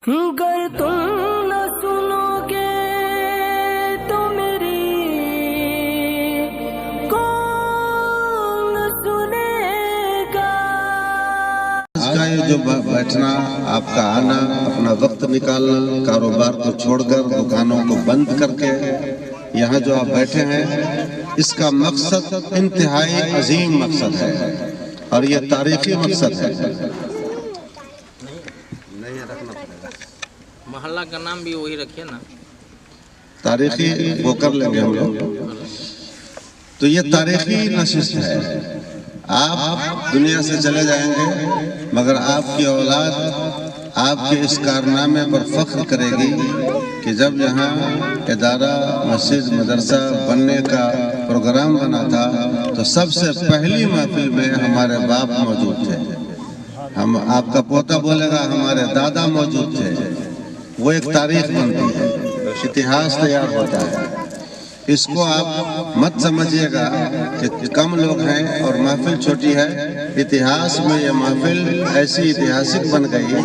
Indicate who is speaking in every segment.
Speaker 1: گر تم نہ سنو گے تو میری کون سنے گا؟
Speaker 2: آج کا یہ جو بیٹھنا، آپ کا آنا، اپنا وقت نکالنا، کاروبار کو چھوڑ کر دکانوں کو بند کر کے یہاں جو آپ بیٹھے ہیں، اس کا مقصد انتہائی عظیم مقصد ہے اور یہ تاریخی مقصد ہے۔
Speaker 3: محلہ کا نام بھی وہی رکھیے نا،
Speaker 2: تاریخی وہ کر لیں گے ہم لوگ۔ تو یہ تاریخی نشست ہے۔ آپ دنیا سے چلے جائیں گے مگر آپ کی اولاد آپ کے اس کارنامے پر فخر کرے گی کہ جب یہاں ادارہ مسجد مدرسہ بننے کا پروگرام بنا تھا تو سب سے پہلی محفل میں ہمارے باپ موجود تھے۔ ہم آپ کا پوتا بولے گا ہمارے دادا موجود تھے۔ وہ ایک تاریخ بنتی ہے، اتہاس تیار ہوتا ہے۔ اس کو آپ مت سمجھیے گا کہ کم لوگ ہیں اور محفل چھوٹی ہے۔ اتہاس میں یہ محفل ایسی اتہاسک بن گئی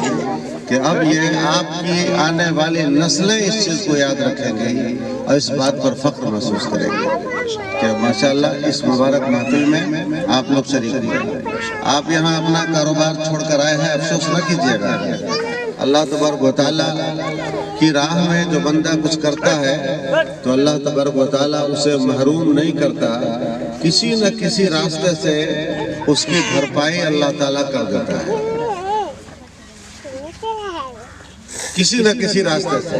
Speaker 2: کہ اب یہ آپ کی آنے والی نسلیں اس چیز کو یاد رکھیں گی اور اس بات پر فخر محسوس کریں گی کہ ماشاءاللہ اس مبارک محفل میں آپ لوگ شریک ہوئے۔ آپ یہاں اپنا کاروبار چھوڑ کر آئے ہیں، افسوس نہ کیجیے گا۔ اللہ تبارک و تعالیٰ کی راہ میں جو بندہ کچھ کرتا ہے تو اللہ تبارک و تعالیٰ اسے محروم نہیں کرتا، کسی نہ کسی راستے سے اس کی بھرپائی اللہ تعالیٰ کر دیتا ہے، کسی نہ کسی راستے سے۔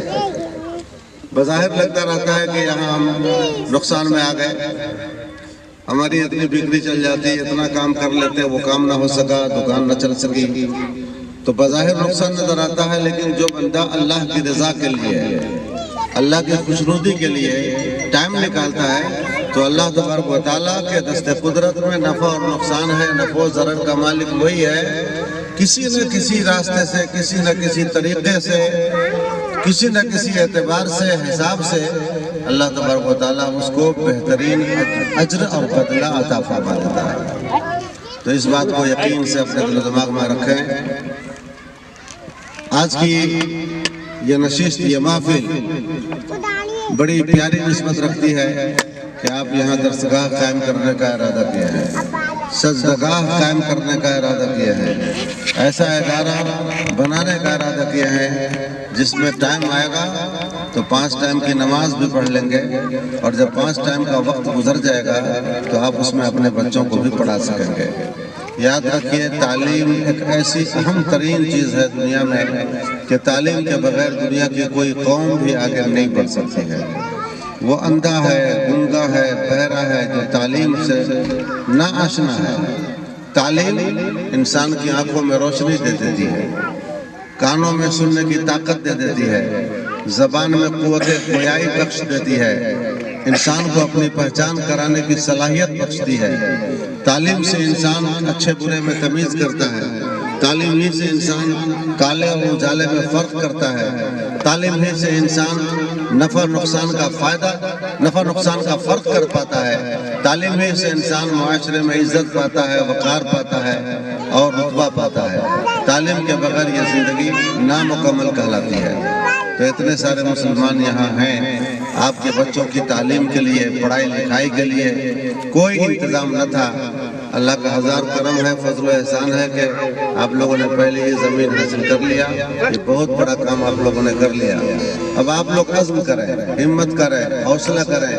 Speaker 2: بظاہر لگتا رہتا ہے کہ یہاں ہم نقصان میں آ گئے، ہماری اتنی بکری چل جاتی، اتنا کام کر لیتے، وہ کام نہ ہو سکا، دکان نہ چل سکی، تو بظاہر نقصان نظر آتا ہے۔ لیکن جو بندہ اللہ کی رضا کے لیے، اللہ کی خوشنودی کے لیے ٹائم نکالتا ہے تو اللہ تبارک و تعالیٰ کے دست قدرت میں نفع اور نقصان ہے، نفع و ضرر کا مالک وہی ہے۔ کسی نہ کسی راستے سے، کسی نہ کسی طریقے سے، کسی نہ کسی اعتبار سے، حساب سے اللہ تبارک و تعالیٰ اس کو بہترین اجر اور بدلہ عطا فرما دیتا ہے۔ تو اس بات کو یقین سے اپنے دل و دماغ میں رکھیں۔ آج کی یہ نشست، یہ محفل بڑی پیاری نسبت رکھتی ہے کہ آپ یہاں درسگاہ قائم کرنے کا ارادہ کیا ہے، سجدگاہ قائم کرنے کا ارادہ کیا ہے، ایسا ادارہ بنانے کا ارادہ کیا ہے جس میں ٹائم آئے گا تو 5 ٹائم کی نماز بھی پڑھ لیں گے، اور جب 5 ٹائم کا وقت گزر جائے گا تو آپ اس میں اپنے بچوں کو بھی پڑھا سکیں گے۔ یاد رکھیے، تعلیم ایک ایسی اہم ترین چیز ہے دنیا میں کہ تعلیم کے بغیر دنیا کی کوئی قوم بھی آگے نہیں بڑھ سکتی ہے۔ وہ اندھا ہے، گنگا ہے، بہرا ہے جو تعلیم سے نا آشنا ہے۔ تعلیم انسان کی آنکھوں میں روشنی دے دیتی ہے، کانوں میں سننے کی طاقت دے دیتی ہے، زبان میں قوت گویائی بخش دیتی ہے، انسان کو اپنی پہچان کرانے کی صلاحیت بخشتی ہے۔ تعلیم سے انسان اچھے برے میں تمیز کرتا ہے، تعلیم ہی سے انسان کالے اور اجالے میں فرق کرتا ہے، تعلیم ہی سے انسان نفع نقصان کا فرق کر پاتا ہے، تعلیم ہی سے انسان معاشرے میں عزت پاتا ہے، وقار پاتا ہے اور رتبہ پاتا ہے۔ تعلیم کے بغیر یہ زندگی نامکمل کہلاتی ہے۔ تو اتنے سارے مسلمان یہاں ہیں، آپ کے بچوں کی تعلیم کے لیے، پڑھائی لکھائی کے لیے کوئی انتظام نہ تھا۔ اللہ کا ہزار کرم ہے، فضل و احسان ہے کہ آپ لوگوں نے پہلے یہ زمین حاصل کر لیا، یہ بہت بڑا کام آپ لوگوں نے کر لیا۔ اب آپ لوگ عزم کریں، ہمت کریں، حوصلہ کریں،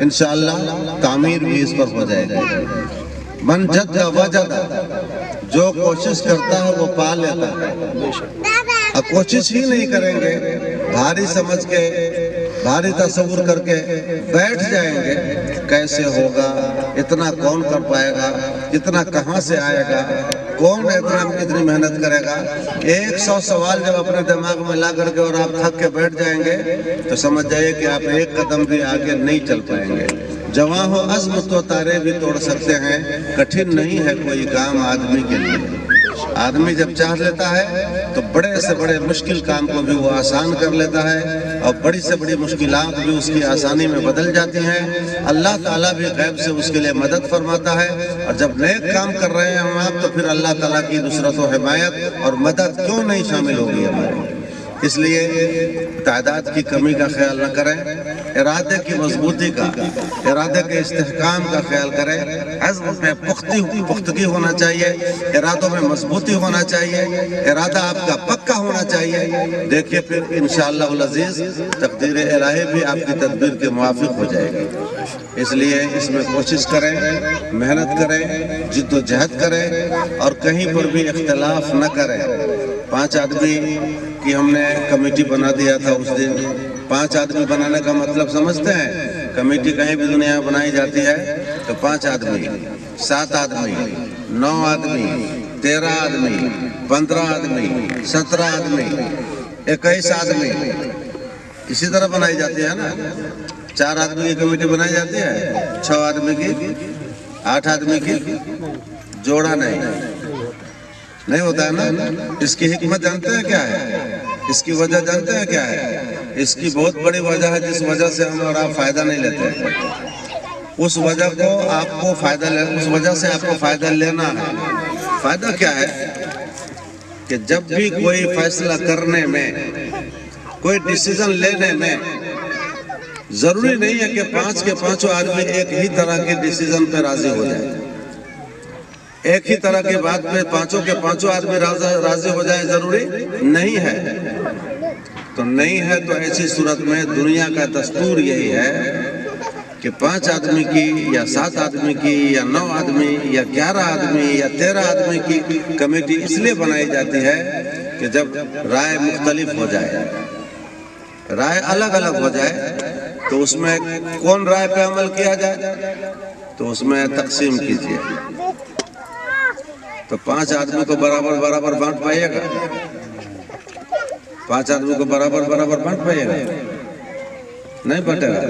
Speaker 2: انشاءاللہ تعمیر بھی اس پر ہو جائے گی۔ من جد وجد، جو کوشش کرتا ہے وہ پا لیتا ہے۔ اب کوشش ہی نہیں کریں گے، بھاری سمجھ کے، بھاری تصور کر کے بیٹھ جائیں گے، کیسے ہوگا، اتنا کون کر پائے گا، اتنا کہاں سے آئے گا، کون اتنی محنت کرے گا۔ 100 سوال جب اپنے دماغ میں لا کر کے اور آپ تھک کے بیٹھ جائیں گے تو سمجھ جائیے کہ آپ ایک قدم بھی آگے نہیں چل پائیں گے۔ جواں ہو عزم تو تارے بھی توڑ سکتے ہیں، کٹھن نہیں ہے کوئی کام آدمی کے لیے۔ آدمی جب چاہ لیتا ہے تو بڑے سے بڑے مشکل کام کو بھی وہ آسان کر لیتا ہے، اور بڑی سے بڑی مشکلات بھی اس کی آسانی میں بدل جاتی ہیں۔ اللہ تعالیٰ بھی غیب سے اس کے لیے مدد فرماتا ہے، اور جب نیک کام کر رہے ہیں ہم آپ تو پھر اللہ تعالیٰ کی نصرت و حمایت اور مدد کیوں نہیں شامل ہوگی ہماری۔ اس لیے تعداد کی کمی کا خیال نہ کریں، ارادے کی مضبوطی کا، ارادے کے استحکام کا خیال کریں، عزم میں پختگی ہونا چاہیے، ارادوں میں مضبوطی ہونا چاہیے، ارادہ آپ کا پکا ہونا چاہیے۔ دیکھیے پھر انشاءاللہ العزیز تقدیر الہی بھی آپ کی تدبیر کے موافق ہو جائے گی۔ اس لیے اس میں کوشش کریں، محنت کریں، جد و جہد کریں، اور کہیں پر بھی اختلاف نہ کریں۔ 5 آدمی کی ہم نے کمیٹی بنا دیا تھا اس دن۔ 5 آدمی بنانے کا مطلب سمجھتے ہیں؟ کمیٹی کہیں بھی دنیا میں بنائی جاتی ہے تو 5 آدمی، 7 آدمی، 9 آدمی، 13 آدمی، 15 آدمی، 17 آدمی، 21 آدمی، اسی طرح بنائی جاتی ہے نا۔ 4 آدمی کی کمیٹی بنائی جاتی ہے، 6 آدمی کی، 8 آدمی کی، جوڑا نہیں ہوتا ہے نا۔ اس کی حکمت جانتے ہیں کیا ہے؟ اس کی وجہ جانتے ہیں کیا ہے؟ اس کی بہت بڑی وجہ ہے جس وجہ سے ہم اور آپ فائدہ نہیں لیتے ہیں۔ اس وجہ سے آپ کو فائدہ لینا ہے۔ فائدہ کیا ہے؟ کہ جب بھی کوئی فیصلہ کرنے میں، کوئی ڈیسیزن لینے میں، ضروری نہیں ہے کہ 5 کے 5 آدمی ایک ہی طرح کے ڈیسیزن پہ راضی ہو جائے، ایک ہی طرح کی بات پہ 5 کے 5 آدمی راضی ہو جائے، ضروری نہیں ہے۔ تو نہیں ہے تو ایسی صورت میں دنیا کا دستور یہی ہے کہ 5 آدمی کی یا 7 آدمی کی یا 9 آدمی یا 11 آدمی یا 13 آدمی کی کمیٹی اس لیے بنائی جاتی ہے کہ جب رائے مختلف ہو جائے، رائے الگ الگ ہو جائے، تو اس میں کون رائے پہ عمل کیا جائے، تو اس میں تقسیم کیجیے۔ تو 5 آدمی کو برابر بانٹ پائیے گا؟ 5 آدمی کو برابر بانٹ پائیے گا؟ نہیں بٹے گا۔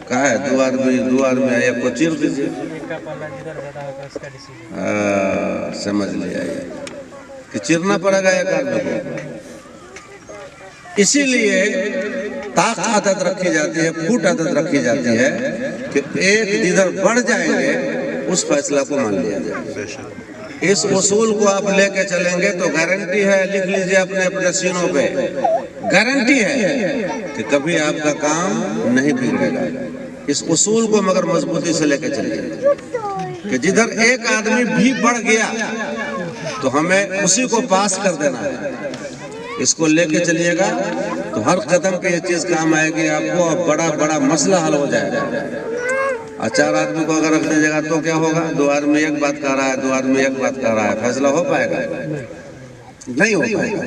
Speaker 2: کہا ہے 2 آدمی آئے کو چیر دیجیے۔ سمجھ لیا کہ چیرنا پڑے گا ایک آدمی کو۔ اسی لیے طاق عادت رکھی جاتی ہے، پھوٹ عادت رکھی جاتی ہے کہ ایک جدھر بڑھ جائیں گے اس فیصلہ کو مان لیا جائے۔ اس اصول کو آپ لے کے چلیں گے تو گارنٹی ہے، لکھ لیجئے اپنے سینوں پہ، گارنٹی ہے کہ کبھی آپ کا کام نہیں بگڑے گا۔ اس اصول کو مگر مضبوطی سے لے کے چلیے کہ جدھر ایک آدمی بھی بڑھ گیا تو ہمیں اسی کو پاس کر دینا ہے۔ اس کو لے کے چلیے گا تو ہر قدم پہ یہ چیز کام آئے گی آپ کو، بڑا مسئلہ حل ہو جائے گا۔ 4 آدمی کو اگر رکھ دیجیے گا تو کیا ہوگا؟ 2 آدمی ایک بات کہہ رہا ہے، 2 آدمی ایک بات کہہ رہا ہے، فیصلہ ہو پائے گا؟ نہیں ہو پائے گا۔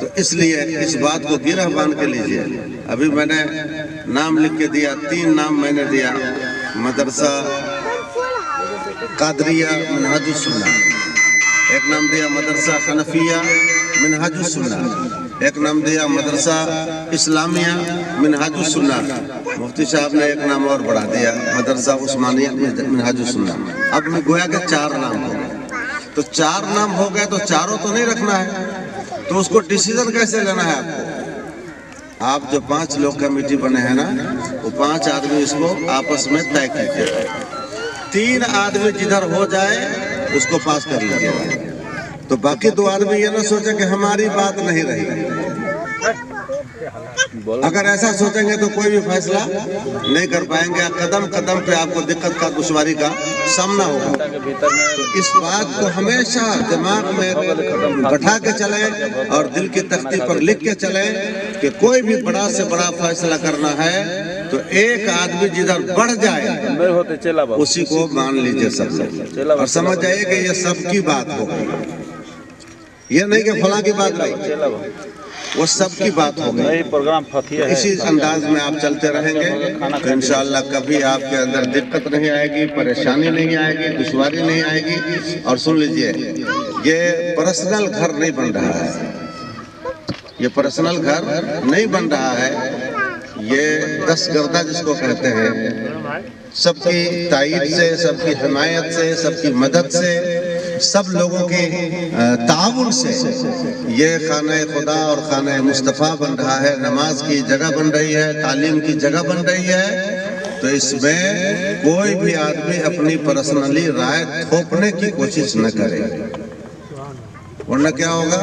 Speaker 2: تو اس لیے اس بات کو گرہ باندھ کے لیجئے۔ ابھی میں نے نام لکھ کے دیا، 3 نام میں نے دیا: مدرسہ قادریہ منہج السنہ، ایک نام دیا مدرسہ حنفیہ منہج السنہ، ایک نام دیا مدرسہ اسلامیہ منہج السنہ، مفتی صاحب نے ایک نام اور بڑھا دیا مدرسہ عثمانیہ منہج السنہ۔ اب میں گویا کہ 4 نام ہو گئے۔ تو 4 نام ہو گئے تو چاروں تو نہیں رکھنا ہے، تو اس کو ڈیسیزن کیسے لینا ہے آپ کو؟ آپ جو 5 لوگ کمیٹی بنے ہیں نا، وہ 5 آدمی اس کو آپس میں طے کیجیے۔ 3 آدمی جدھر ہو جائے اس کو پاس کر لیجیے گا، تو باقی 2 آدمی یہ نہ سوچیں کہ ہماری بات نہیں رہی۔ اگر ایسا سوچیں گے تو کوئی بھی فیصلہ نہیں کر پائیں گے، قدم قدم پہ آپ کو دقت کا، دشواری کا سامنا ہوگا۔ تو اس بات کو ہمیشہ دماغ میں بٹھا کے چلیں اور دل کی تختی پر لکھ کے چلیں کہ کوئی بھی بڑا سے بڑا فیصلہ کرنا ہے تو ایک آدمی جدھر بڑھ جائے اسی کو مان لیجئے سب لوگ، اور سمجھ جائیے کہ یہ سب کی بات ہوگی، یہ نہیں کہ فلاں کی بات نہیں، وہ سب کی بات ہوگی۔ اسی انداز میں آپ چلتے رہیں گے تو انشاءاللہ کبھی آپ کے اندر دقت نہیں آئے گی، پریشانی نہیں آئے گی، دشواری نہیں آئے گی۔ اور سن لیجئے، یہ پرسنل گھر نہیں بن رہا ہے، یہ پرسنل گھر نہیں بن رہا ہے، یہ 10 گردہ جس کو کہتے ہیں، سب کی تائید سے، سب کی حمایت سے، سب کی مدد سے، سب لوگوں کے تعاون سے یہ خانہ خدا اور خانہ مصطفیٰ بن رہا ہے، نماز کی جگہ بن رہی ہے، تعلیم کی جگہ بن رہی ہے۔ تو اس میں کوئی بھی آدمی اپنی پرسنلی رائے تھوپنے کی کوشش نہ کرے، ورنہ کیا ہوگا؟